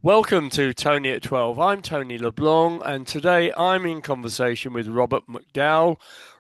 Welcome to Tony at 12. I'm Tony LeBlanc, and today I'm in conversation with Robert McDowall.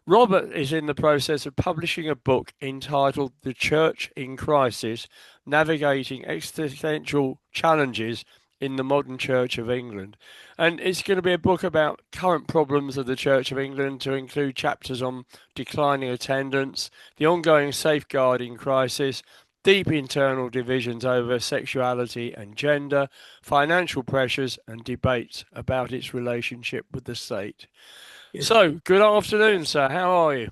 Robert is in the process of publishing a book entitled The Church in Crisis: Navigating Existential Challenges in the Modern Church of England. And it's going to be a book about current problems of the Church of England, to include chapters on declining attendance, the ongoing safeguarding crisis, deep internal divisions over sexuality and gender, financial pressures, and debates about its relationship with the state. Yes. So, good afternoon, sir. How are you?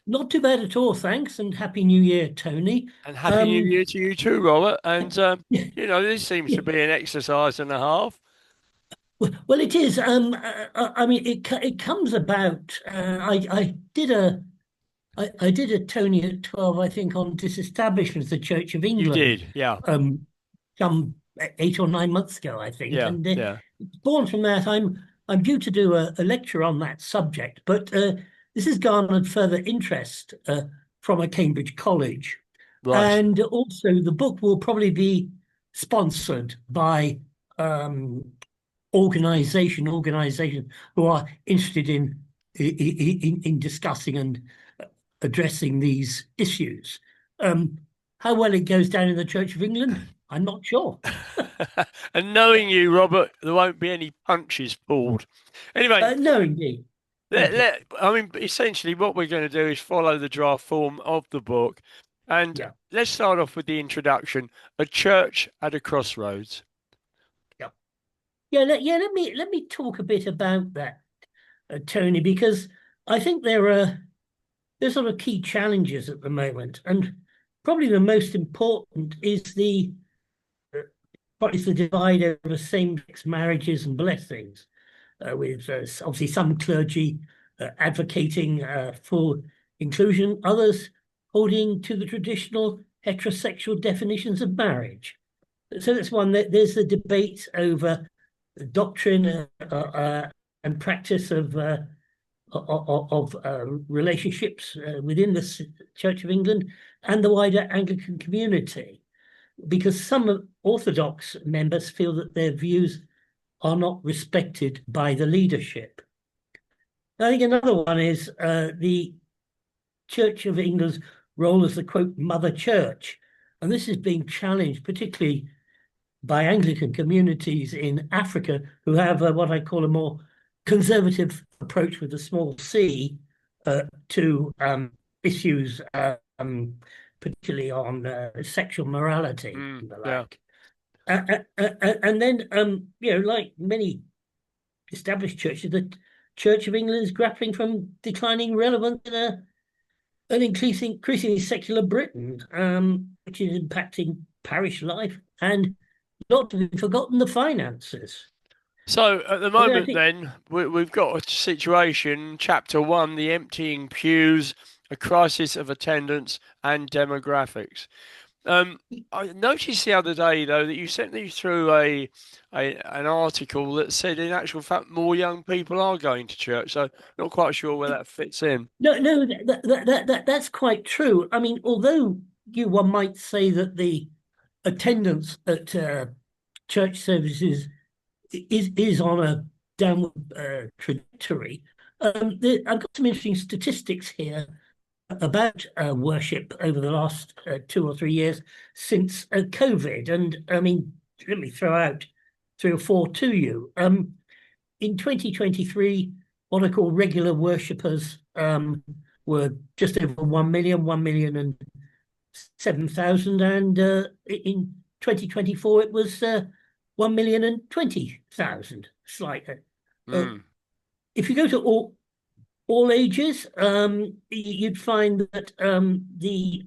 Not too bad at all, thanks, and Happy New Year, Tony. And Happy New Um, Year to you too, Robert. And, yeah, this seems yeah. to be an exercise and a half. Well, it is. I mean, it comes about. I did a Tony at 12, I think, on disestablishment of the Church of You England, did, yeah, some 8 or 9 months ago, I think, yeah, and yeah. born from that, I'm due to do a lecture on that subject, but this has garnered further interest from a Cambridge college. Right. And also, the book will probably be sponsored by um, organizations who are interested in discussing and addressing these issues. Um, how well it goes down in the Church of England, I'm not sure. And knowing you, Robert, there won't be any punches pulled. Anyway, No, indeed. essentially, what we're going to do is follow the draft form of the book. And Yeah, let's start off with the introduction: A Church at a Crossroads. yeah, yeah. Let me talk a bit about that, Tony, because I think there's sort of key challenges at the moment, and probably the most important uh, is the divide over same-sex marriages and blessings, with obviously some clergy advocating for inclusion, others holding to the traditional heterosexual definitions of marriage. So that's one. There's the debate over the doctrine and practice of relationships within the Church of England and the wider Anglican community, because some Orthodox members feel that their views are not respected by the leadership. I think another one is the Church of England's role as the quote mother church. And this is being challenged, particularly by Anglican communities in Africa who have what I call a more conservative approach with a small c to issues, particularly on sexual morality and the Yeah. like. And then, like many established churches, the Church of England is grappling from declining relevance in an increasingly secular Britain, which is impacting parish life and, not to be forgotten, the finances. So at the I mean, I moment, think, then, we've got a situation: chapter one, the emptying pews, a crisis of attendance and demographics. Um, I noticed the other day, though, that you sent me through an article that said, in actual fact, more young people are going to church. So not quite sure where that fits in. no, that's quite true. I mean, although one might say that the attendance at church services is on a downward trajectory. I've got some interesting statistics here about worship over the last 2 or 3 years since COVID. And I mean, let me throw out three or four to you. In 2023, what I call regular worshippers were just over 1 million, 1,007,000. And in 2024, it was 1,020,000, slightly. Uh, Mm. if you go to all ages, you'd find that the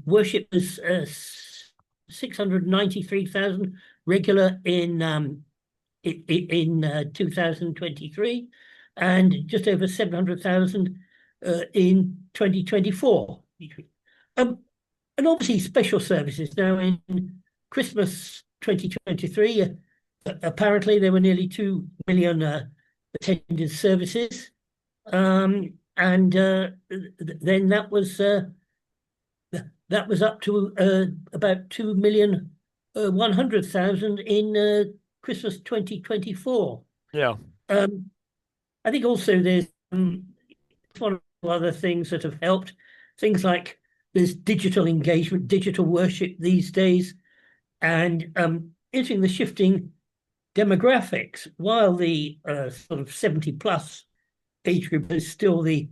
worship was 693,000 regular in 2023, and just over 700,000 in 2024. Um, and obviously special services. Now in Christmas 2023, apparently there were nearly 2 million attended services. And then that was up to about 2 million 100,000 in Christmas 2024. Yeah. Um, I think also there's one of the other things that have helped. Things like there's digital engagement, digital worship these days, and entering the shifting demographics. While the sort of 70 plus age group is still the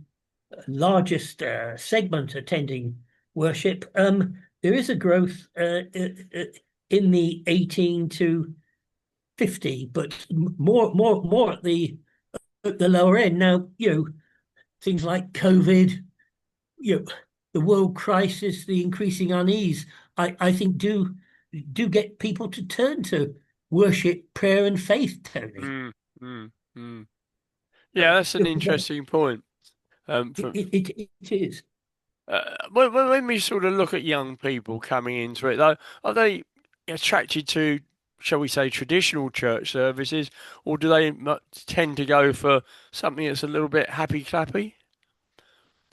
largest segment attending worship, there is a growth in the 18 to 50, but more at the lower end. Now, things like COVID, you know, the world crisis, the increasing unease, I think do get people to turn to worship, prayer, and faith, Tony. Mm, mm, mm. Uh, Yeah, that's an it, interesting point. From it is. when we sort of look at young people coming into it, though, are they attracted to, shall we say, traditional church services, or do they tend to go for something that's a little bit happy clappy?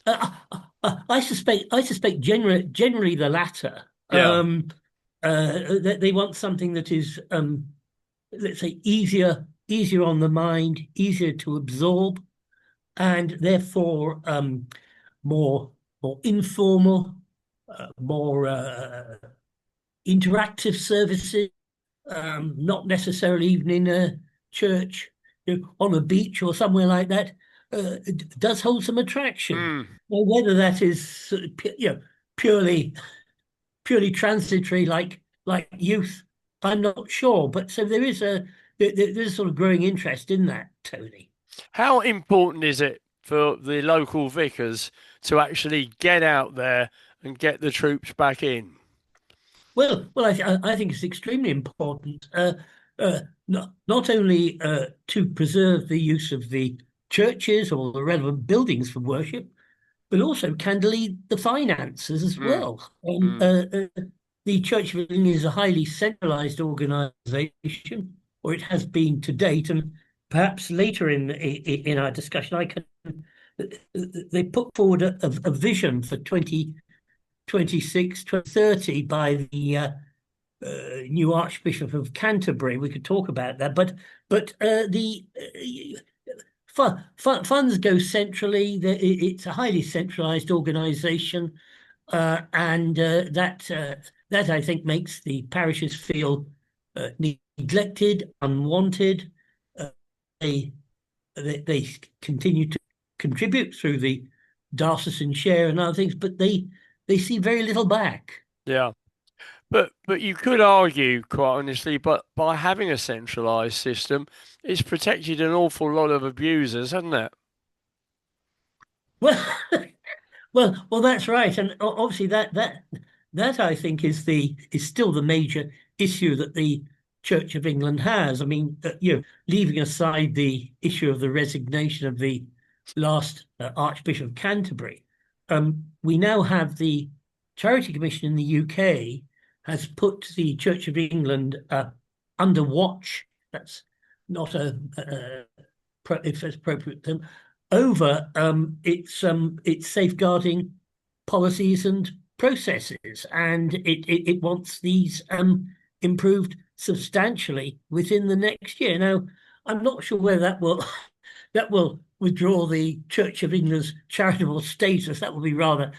I suspect generally the latter. Yeah. They want something that is, let's say, easier on the mind, easier to absorb, and therefore more more informal, more interactive services. Not necessarily even in a church, on a beach or somewhere like that. Does hold some attraction. Mm. Well, whether that is purely transitory, like youth, I'm not sure. But so there's a sort of growing interest in that, Tony. How important is it for the local vicars to actually get out there and get the troops back in? Well, I think it's extremely important, not only to preserve the use of the churches or the relevant buildings for worship, but also candidly the finances as Mm, well. mm. The Church of England is a highly centralised organisation, or it has been to date, and perhaps later in our discussion, they put forward a vision for 2026, 2030 by the new Archbishop of Canterbury. We could talk about that, but the funds go centrally. It's a highly centralised organisation, and that I think makes the parishes feel neglected, unwanted. Uh, they, they continue to contribute through the diocesan share and other things, but they see very little back. Yeah. But you could argue, quite honestly, but by having a centralised system, it's protected an awful lot of abusers, hasn't it? Well, well, that's right, and obviously that I think is still the major issue that the Church of England has. I mean, leaving aside the issue of the resignation of the last Archbishop of Canterbury, we now have the Charity Commission in the UK has put the Church of England under watch. That's not if that's appropriate term, over its safeguarding policies and processes, and it wants these improved substantially within the next year. Now, I'm not sure whether that will withdraw the Church of England's charitable status. That will be rather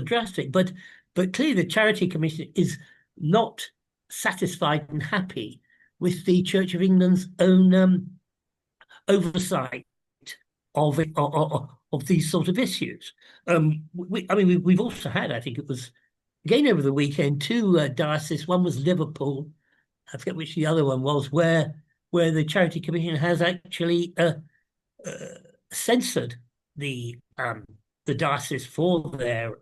drastic. But clearly, the Charity Commission is not satisfied and happy with the Church of England's own oversight of these sort of issues. We've also had, I think it was again over the weekend, two dioceses. One was Liverpool. I forget which the other one was, where the Charity Commission has actually uh, censored the diocese for their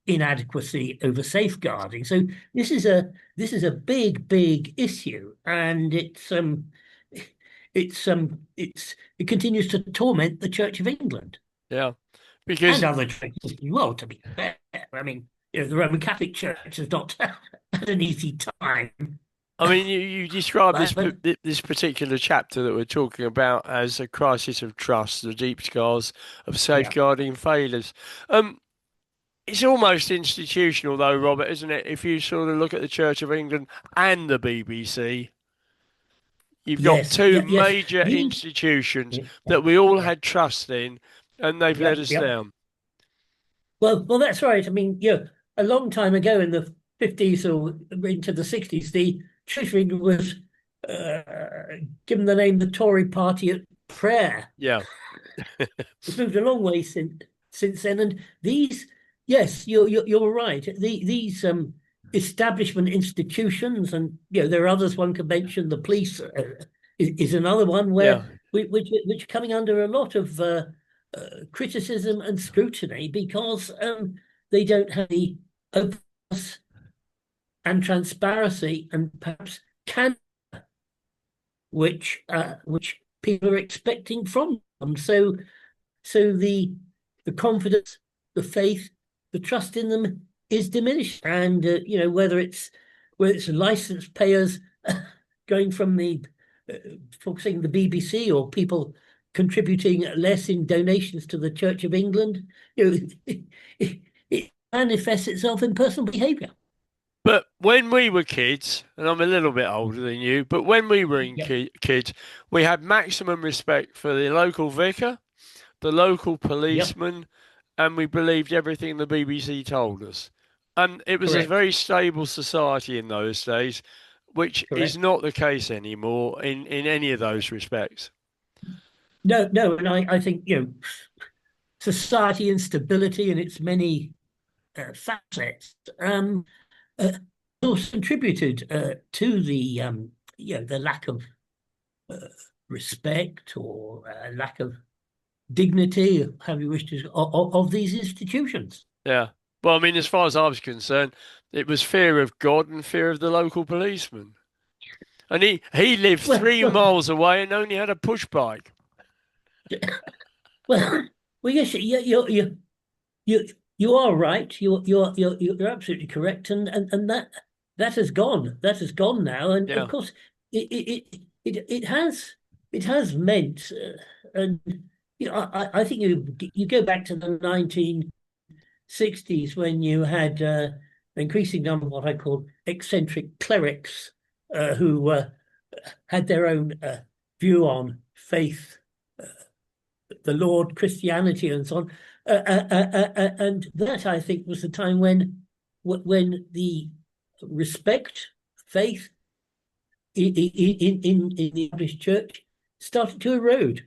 inadequacy over safeguarding. So this is a big issue, and it continues to torment the Church of England Yeah. and Because other churches as well. To be fair, I mean, the Roman Catholic Church has not had an easy time, I mean, you describe but this particular chapter that we're talking about as a crisis of trust, the deep scars of yeah. safeguarding failures. Um, It's almost institutional, though, Robert, isn't it? If you sort of look at the Church of England and the BBC, you've got Yes, two yeah, yes. major The institutions yeah, that we all yeah, had trust in, and they've let yep, us yep. down. Well, that's right. I mean, a long time ago in the 50s or into the 60s, the Church of England was given the name the Tory Party at prayer. Yeah, It's moved a long way since then, and these, yes, you're right. These establishment institutions, and there are others. One could mention the police is another one yeah. where which are coming under a lot of criticism and scrutiny because they don't have the openness and transparency and perhaps can which people are expecting from them. So the confidence, the faith, the trust in them is diminished, and whether it's license payers going from the focusing the BBC or people contributing less in donations to the Church of England, it manifests itself in personal behaviour. But when we were kids, and I'm a little bit older than you, but when we were Yep, kids, we had maximum respect for the local vicar, the local yep, policeman, and we believed everything the BBC told us. And it was a correct, very stable society in those days, which is correct. not the case anymore in any of those respects. No, no, and I think society instability in its many facets uh, also contributed to the lack of uh, respect or lack of dignity, however you wish to, of these institutions. Yeah. Well, I mean, as far as I was concerned, it was fear of God and fear of the local policeman. And he lived Well, three well, miles away and only had a push bike. well, well. Yes, you you are right. You're absolutely correct, and that has gone. That has gone now, and of Yeah. course, it has meant, and I think you go back to the 1960s when you had an increasing number of what I call eccentric clerics who had their own view on faith, the Lord, Christianity, and so on. And that I think was the time when the respect, faith in the English church started to erode.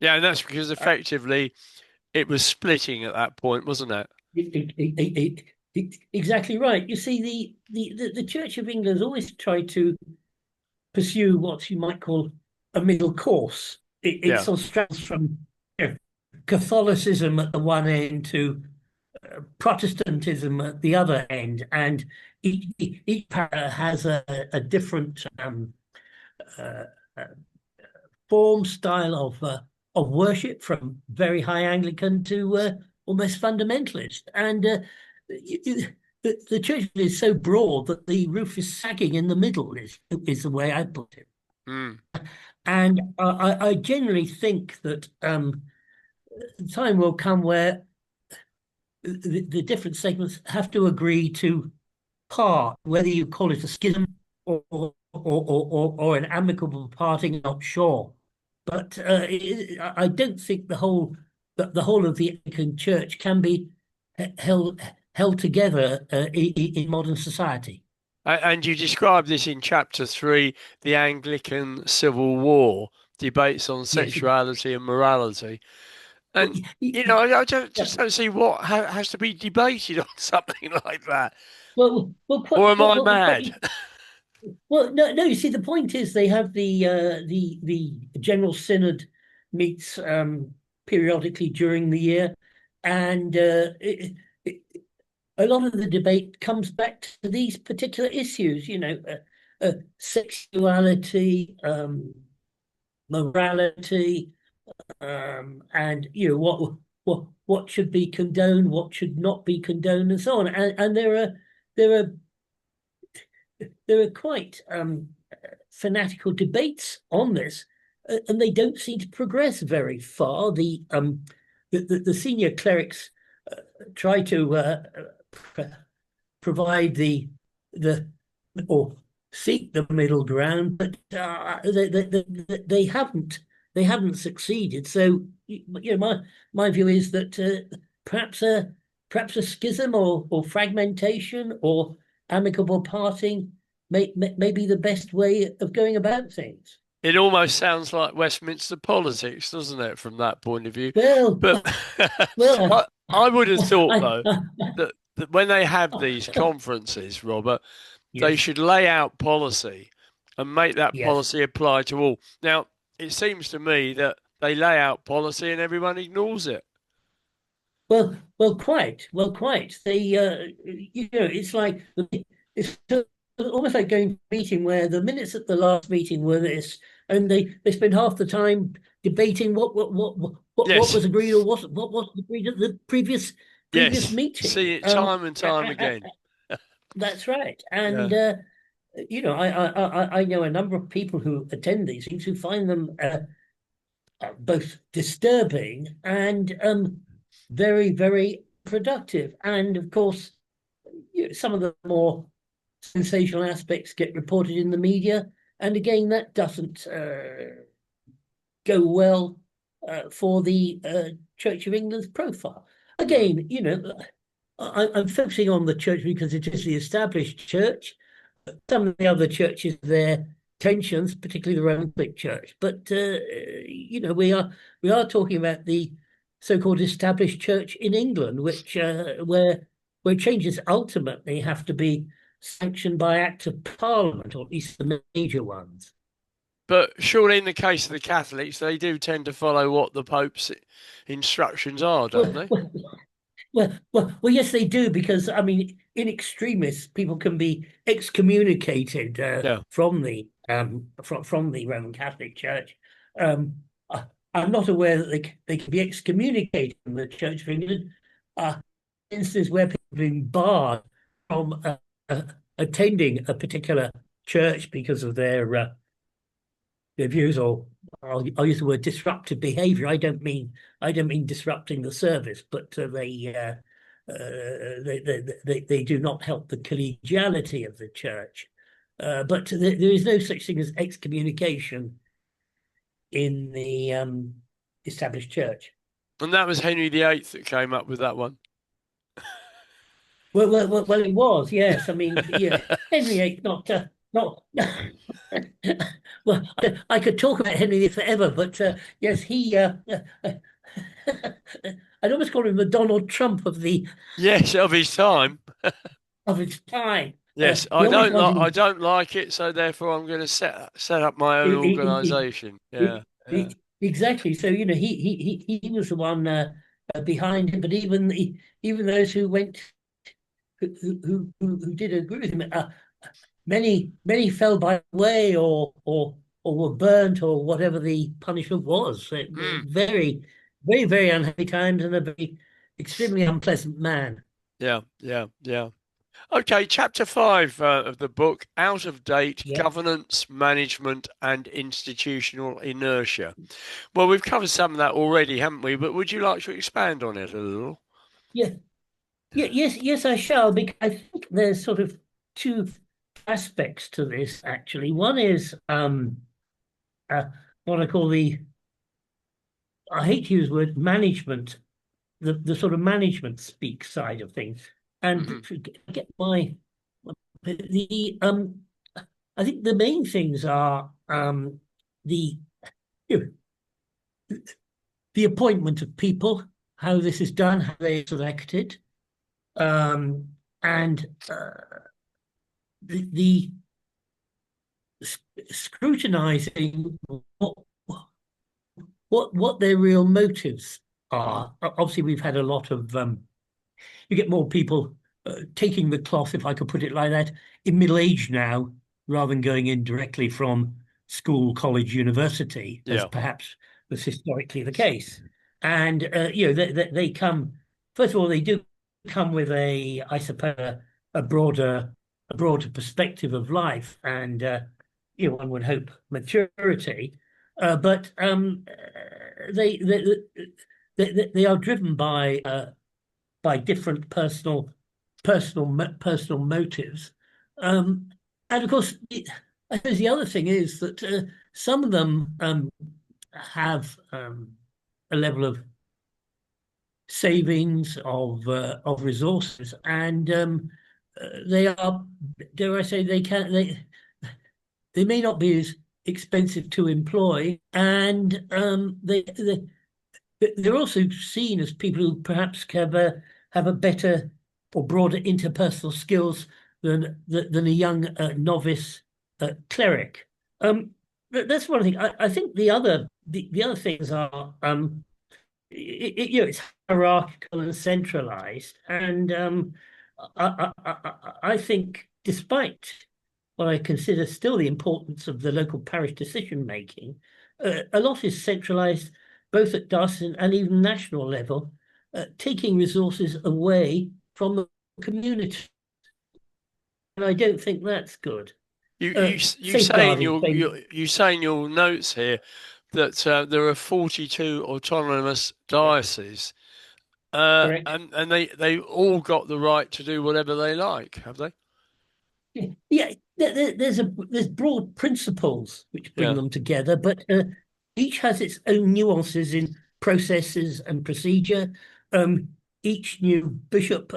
Yeah, and that's because effectively it was splitting at that point, wasn't it? Exactly right. You see, the Church of England has always tried to pursue what you might call a middle course. It Yeah. sort of straddles from Catholicism at the one end to Protestantism at the other end, and each para has a different uh, uh, form style of worship, from very high Anglican to almost fundamentalist. And the church is so broad that the roof is sagging in the middle, is the way I put it. Mm. And I generally think that the time will come where the different segments have to agree to part, whether you call it a schism or an amicable parting, I'm not sure. But I don't think the whole of the Anglican Church can be held together in modern society. And you describe this in chapter 3, the Anglican Civil War, debates on Yes. sexuality and morality. Well, And, I yeah. just don't see what has to be debated on something like that. Well, Or am I quite. mad? Well, no, no. You see, the point is they have the General Synod meets periodically during the year, and it, a lot of the debate comes back to these particular issues. Sexuality, morality, and what should be condoned, what should not be condoned, and so on. And there are there are quite fanatical debates on this, and they don't seem to progress very far. The senior clerics try to provide the or seek the middle ground, but they haven't succeeded. So my view is that perhaps a schism or fragmentation or amicable parting may be the best way of going about things. It almost sounds like Westminster politics, doesn't it, from that point of view? Well, But well, I would have thought, I, though, that when they have these conferences, Robert, they yes, should lay out policy and make that yes. policy apply to all. Now, it seems to me that they lay out policy and everyone ignores it. Well, quite. It's like it's almost like going to a meeting where the minutes at the last meeting were this, and they spend half the time debating what Yes, was agreed or what was agreed at the previous yes. meeting. See it time and time again. That's right, Yeah. and I know a number of people who attend these things who find them both disturbing and very, very productive. And of course, some of the more sensational aspects get reported in the media. And again, that doesn't go well for the Church of England's profile. Mm. Again, I'm focusing on the church because it is the established church. Some of the other churches, their tensions, particularly the Roman Catholic Church. But we are talking about the so-called established church in England, which where changes ultimately have to be sanctioned by Act of Parliament, or at least the major ones. But surely, in the case of the Catholics, they do tend to follow what the Pope's instructions are, don't Well, they? well, well, yes, they do, because I mean, in extremis, people can be excommunicated Yeah. from the Roman Catholic Church. Um, I, I'm not aware that they can be excommunicated from the Church of England. Instances where people have been barred from attending a particular church because of their views, or I'll use the word disruptive behavior. I don't mean disrupting the service, but they do not help the collegiality of the church. But there is no such thing as excommunication in the established church. And that was Henry VIII that came up with that one. Well, it was, yes. I mean, yeah, Henry VIII, not. Well, I could talk about Henry VIII forever, but yes, I'd almost call him the Donald Trump Yes, of his time. of his time. Yes, He always I wanted don't like it, so therefore I'm going to set up my own he, organisation. he, Yeah, yeah. exactly. So he was the one behind him, but even those who went who did agree with him, many fell by the way or were burnt or whatever the punishment was. Mm, Very, very, very unhappy times, and a very extremely unpleasant man. yeah, yeah, yeah. Okay, chapter five of the book, Out of Date, Yeah, Governance, Management and Institutional Inertia. Well, we've covered some of that already, haven't we? But would you like to expand on it a little? yeah, yes, I shall. Because I think there's sort of two aspects to this actually. One is uh, what I call I hate to use the word management, the sort of management speak side of things, Hmm. and to get the I think the main things are the you know, the appointment of people, how this is done, how they're selected, and the scrutinizing what their real motives are. Obviously, we've had a lot of you get more people taking the cloth, if I could put it like that, in middle age now, rather than going in directly from school, college, university, as Yeah. perhaps was historically the case. And they come. First of all, they do come with I suppose, a broader a broader perspective of life, and one would hope maturity. But they are driven by by different personal motives. And of course, I suppose the other thing is that some of them have a level of savings of resources, and they are, dare I say, they may not be as expensive to employ, and they're also seen as people who perhaps have a better or broader interpersonal skills than a young novice cleric. That's one thing. I think the other things are it's hierarchical and centralized, and I think despite what I consider still the importance of the local parish decision making, a lot is centralized both at diocesan and even national level, taking resources away from the community. And I don't think that's good. You say in Safeguarding things. you say in your notes here that there are 42 autonomous Yeah, dioceses, correct. and they all got the right to do whatever they like, have they? Yeah, there's broad principles which bring Yeah. them together, but each has its own nuances in processes and procedure. Each new bishop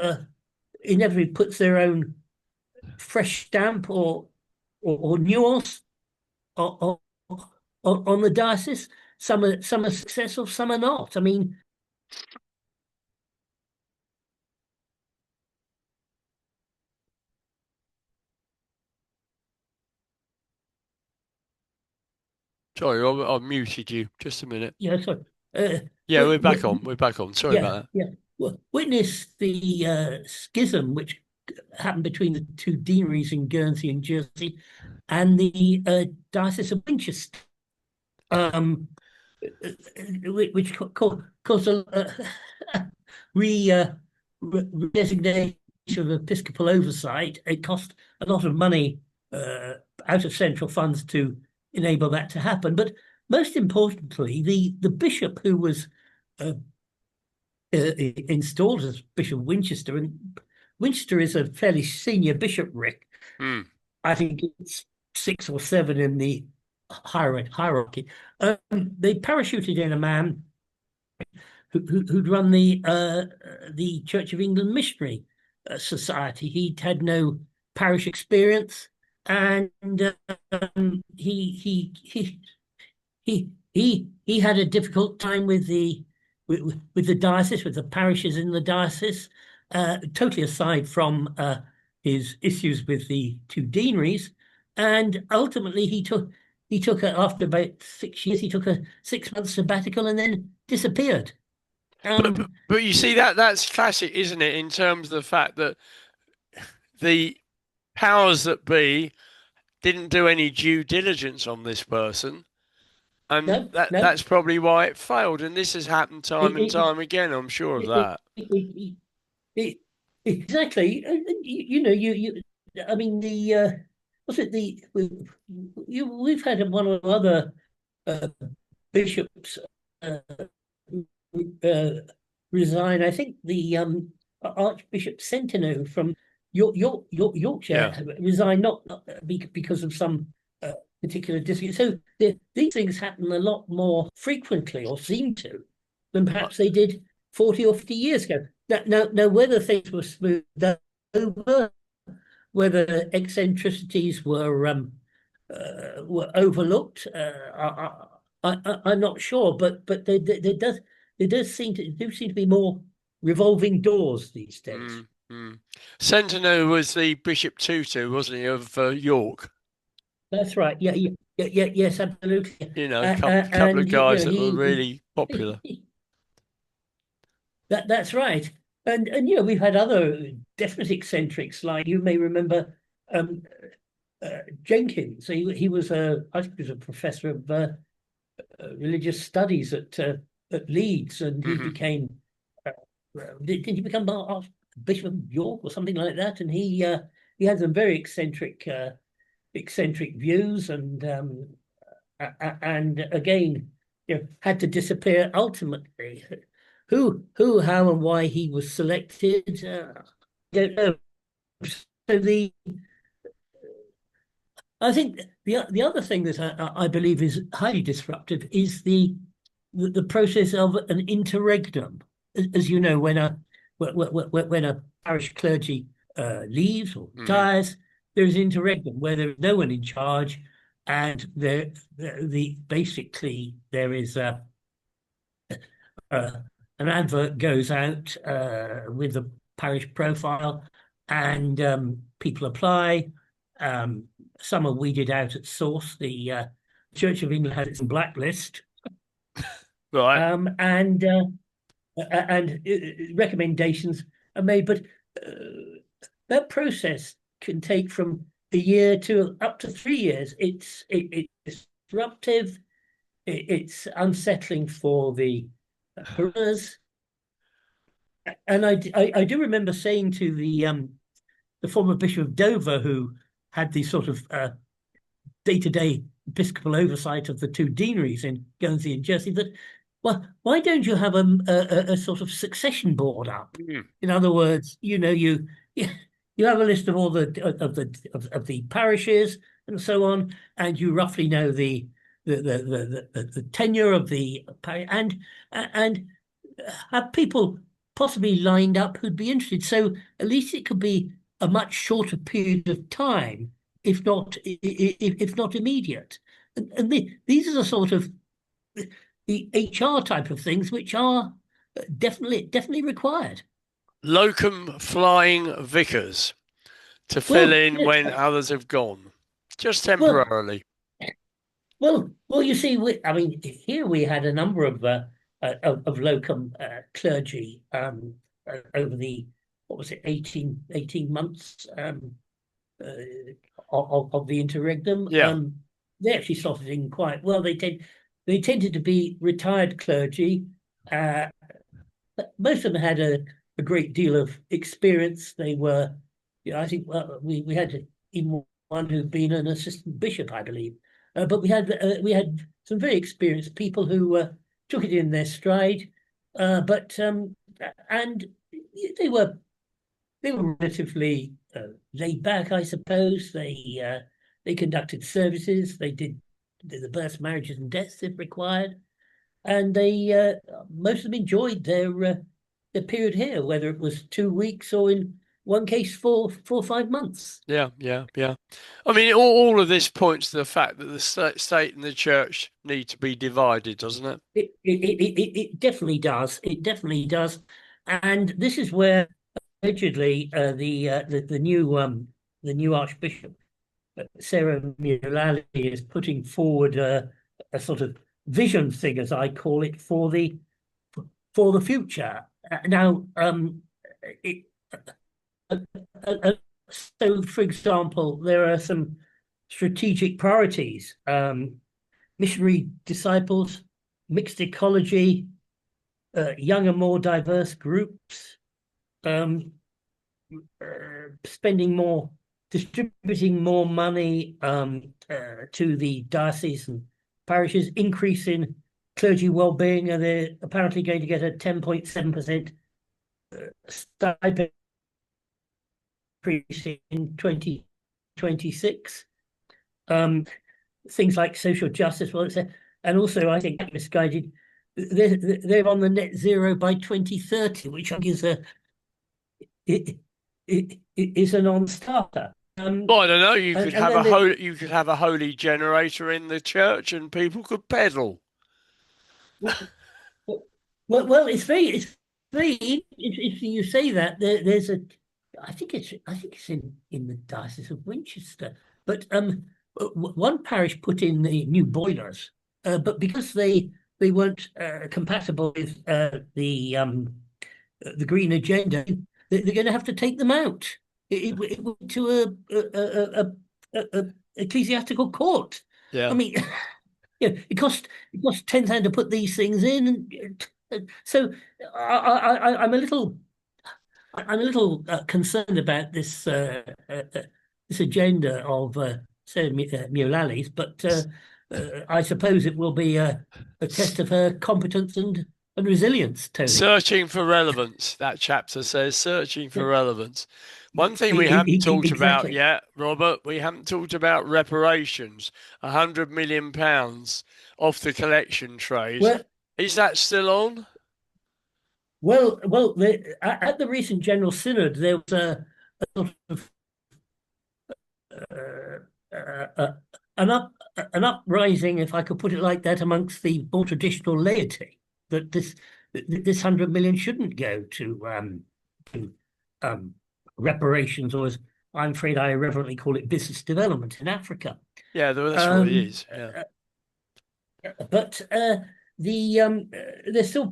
inevitably puts their own fresh stamp or nuance on, on the diocese. Some are successful, some are not. I mean, Sorry, I muted you. Just a minute. yeah, sorry. Uh, Yeah, we, we're back on. We're back on. Sorry yeah, about yeah. Well, witness the schism which happened between the two deaneries in Guernsey and Jersey and the Diocese of Winchester, um, which caused a re, designation of episcopal oversight. It cost a lot of money out of central funds to enable that to happen. But most importantly, the bishop who was uh, installed as Bishop of Winchester, and Winchester is a fairly senior bishopric. that. I think it's six or seven in the hierarchy. They parachuted in a man who'd run the Church of England Missionary Society. He'd had no parish experience, and he had a difficult time with the diocese, with the parishes in the diocese, totally aside from his issues with the two deaneries. And ultimately, after about 6 years, he took a 6 month sabbatical and then disappeared. Um, But you see that's classic, isn't it? In terms of the fact that the powers that be didn't do any due diligence on this person, and no, no, that's probably why it failed. And this has happened time and it, time again. I'm sure of it, that. it, it, it, exactly. You. I mean, was it we've had one or other uh, bishops uh, uh, resign. I think the Archbishop Centeno from Yeah. Yorkshire resigned not because of some particular dispute. So these things happen a lot more frequently, or seem to, than Uh, perhaps they did 40 or 50 years ago. Now, whether things were smoothed over, whether eccentricities were overlooked, I'm not sure, but there do seem to be more revolving doors these days. mm, mm. Sentinel was the Bishop Tutu, wasn't he, of York? That's right. Yes, absolutely. You know, couple And of guys that were he, really popular. that's right. And we've had other definite eccentrics, like you may remember um, Jenkins. He was I think he was a professor of religious studies at Leeds, and he Hmm. became did he become Bishop of York or something like that? And he had some very eccentric views, and again, had to disappear ultimately. how, and why he was selected, I don't know. So I think the other thing that I believe is highly disruptive is the process of an interregnum. As you know, when a parish clergy leaves or Hmm. retires, there is interregnum where there is no one in charge, and basically there is uh, an advert goes out with the parish profile, and people apply. Um, some are weeded out at source. The Church of England has its blacklist, Right. and recommendations are made, but that process can take from a year to up to 3 years. It's disruptive. It's unsettling for the parishioners. And I do remember saying to the former Bishop of Dover, who had the sort of day-to-day episcopal oversight of the two deaneries in Guernsey and Jersey, that, well, why don't you have a sort of succession board up? Mm. In other words, you have a list of all of the parishes and so on, and you roughly know the tenure of the parish, and have people possibly lined up who'd be interested. So at least it could be a much shorter period of time, if not immediate. And these are the sort of the HR type of things which are definitely required. Locum flying vicars to fill Well, in yes, when others have gone, just well, temporarily. well. You see, I mean, here we had a number of locum clergy over the what was it, 18 months uh, of the interregnum. Yeah. They actually slotted in quite well. They tended to be retired clergy. Uh, Most of them had a great deal of experience. They were, I think, well, we had even one who'd been an assistant bishop, I believe. But we had some very experienced people who took it in their stride. But and they were they were relatively laid back, I suppose. They conducted services. They did the births, marriages, and deaths if required, and they most of them enjoyed their period here, whether it was 2 weeks or in one case 4 or 5 months. Yeah, yeah, yeah. I mean, all of this points to the fact that the state and the church need to be divided, doesn't it? It definitely does. It definitely does, and this is where allegedly the new Archbishop Sarah Mullally is putting forward a sort of vision thing, as I call it, for the future. Now, it, uh, uh, so for example, there are some strategic priorities: missionary disciples, mixed ecology, younger, more diverse groups, um, spending more, distributing more money to the diocese and parishes, increasing clergy well-being, and they're apparently going to get a 10.7% stipend increase in 2026. Things like social justice, well, and also I think misguided. They're on the net zero by 2030, which I think it, is a non-starter. Well, I don't know. You could And have then you could have a holy generator in the church, and people could pedal. it's very if you say that there's a I think it's in the Diocese of Winchester, but one parish put in the new boilers, but because they weren't compatible with the green agenda, they're going to have to take them out. It went to a ecclesiastical court. I Yeah. mean, it costs £10,000 to put these things in, and so I'm a little concerned about this agenda of Sarah Mullally's, but I suppose it will be a test of her competence and and resilience, Tony. Searching for relevance, that chapter says, searching for Yeah, relevance. One thing we haven't talked about exactly. yet, Robert, we haven't talked about reparations. £100 million off the collection trays. Well, Is that still on? at the recent General Synod, there was a sort of uh, uh, uh, an up an uprising, if I could put it like that, amongst the more traditional laity that this 100 million shouldn't go to reparations, or as I'm afraid I irreverently call it, business development in Africa. Yeah, that's what it Um, is. Yeah. but they're still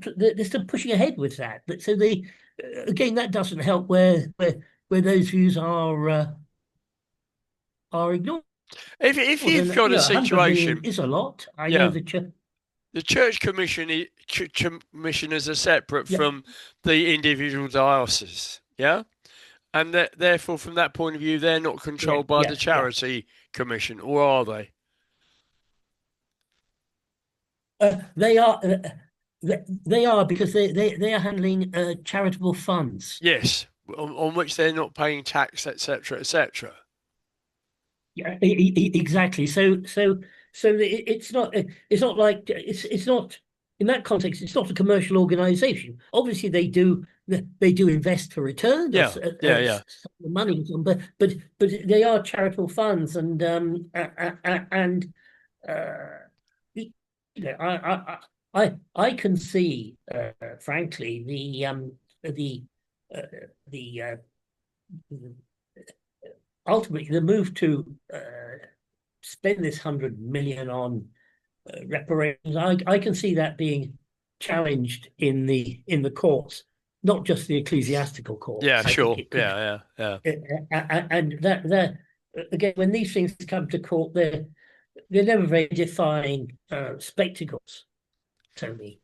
pushing ahead with that. But so they again, that doesn't help where those views are ignored. If you've And got a 100 million situation, is a lot. I know yeah, that the church commissioners are separate yeah, from the individual diocese. Yeah. And therefore, from that point of view, they're not yeah, controlled by the yeah, yeah. charity commission, or are they? They are they are because they are handling charitable funds. Yes, on which they're not paying tax, etc., etc. Yeah, exactly. It's not like it's not in that context. It's not a commercial organization. Obviously, they do invest for return Yeah, yeah, yeah. the money, but they are charitable funds, and you know, I can see, frankly, the uh, the ultimately the move to spend this 100 million on reparations. I can see that being challenged in the courts, not just the ecclesiastical Yeah, courts. I think sure. it could, Yeah, yeah, and that again, when these things come to court, they're never very edifying spectacles, Tony.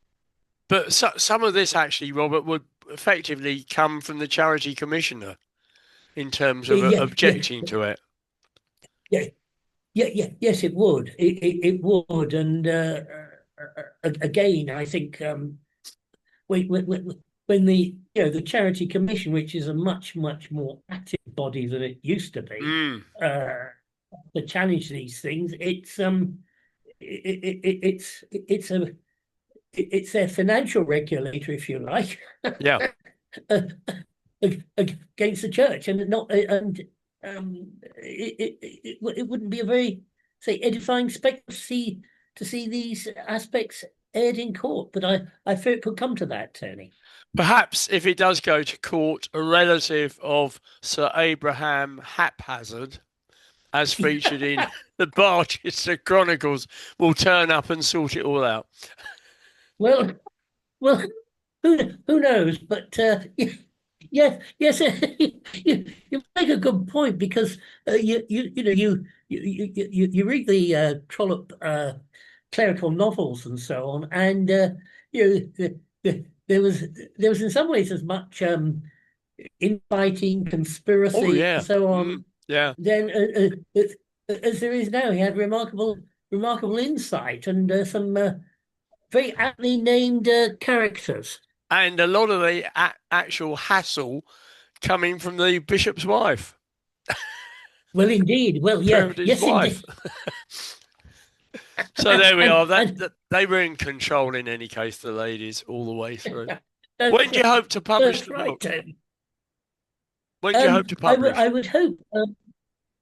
But some of this actually, Robert, would effectively come from the charity commissioner in terms of Yeah, yeah, objecting to it. yeah, yes, it would. It would, and again, I think when the charity commission, which is a much more active body than it used to be, Mm, uh, to challenge these things, it's their financial regulator, if you like, yeah. against the church, and not and it wouldn't be a very, say, edifying spectacle to see these aspects aired in court. But I fear it could come to that, Tony. Perhaps if it does go to court, a relative of Sir Abraham Haphazard, as featured in the Barchester Chronicles, will turn up and sort it all out. Well, well, who knows? But yes, you make a good point, because you read the Trollope clerical novels and so on, and there was in some ways as much infighting, Oh conspiracy, and yeah, so on, yeah. then as there is now. He had remarkable insight, and some very aptly named characters. And a lot of the actual hassle coming from the bishop's wife, Well, indeed. Well, yeah, Premody's yes, wife. indeed. So there we are. And That they were in control in any case, the ladies, all the way through. When that's do you hope to publish that's the right, book? Tony. When do you hope to publish? I would hope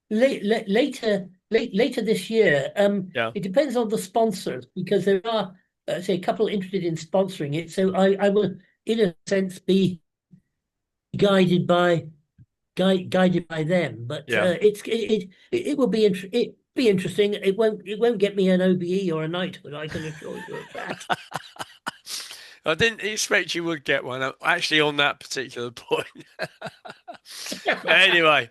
later this year. Yeah. It depends on the sponsors, because there are, say, a couple interested in sponsoring it. So I will, in a sense, be guided by guided by them. But Yeah. it will be interesting. It won't get me an OBE or a knighthood, I can assure you of that. I didn't expect you would get one, actually, on that particular point. But anyway,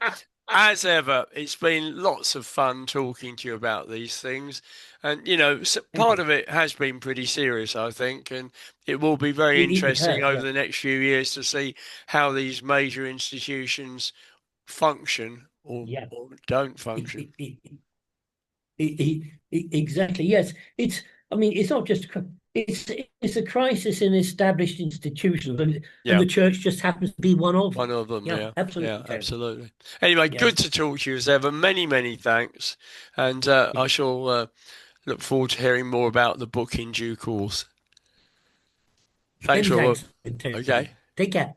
as ever, it's been lots of fun talking to you about these things. And, Thank part you. of it has been pretty serious, I think. And it will be very It interesting has, over yeah. the next few years to see how these major institutions function Yeah. or don't function. Exactly. Yes. I mean, it's not just it's a crisis in established institutions, and Yeah. the church just happens to be one of One them. of them, Yeah, yeah, yeah, absolutely, Tony. absolutely. Anyway, Yeah. good to talk to you as ever. Many, many thanks, and I shall look forward to hearing more about the book in due course. Thanks, Many Robert. thanks, Tony. Okay, Take care.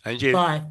and you. Bye.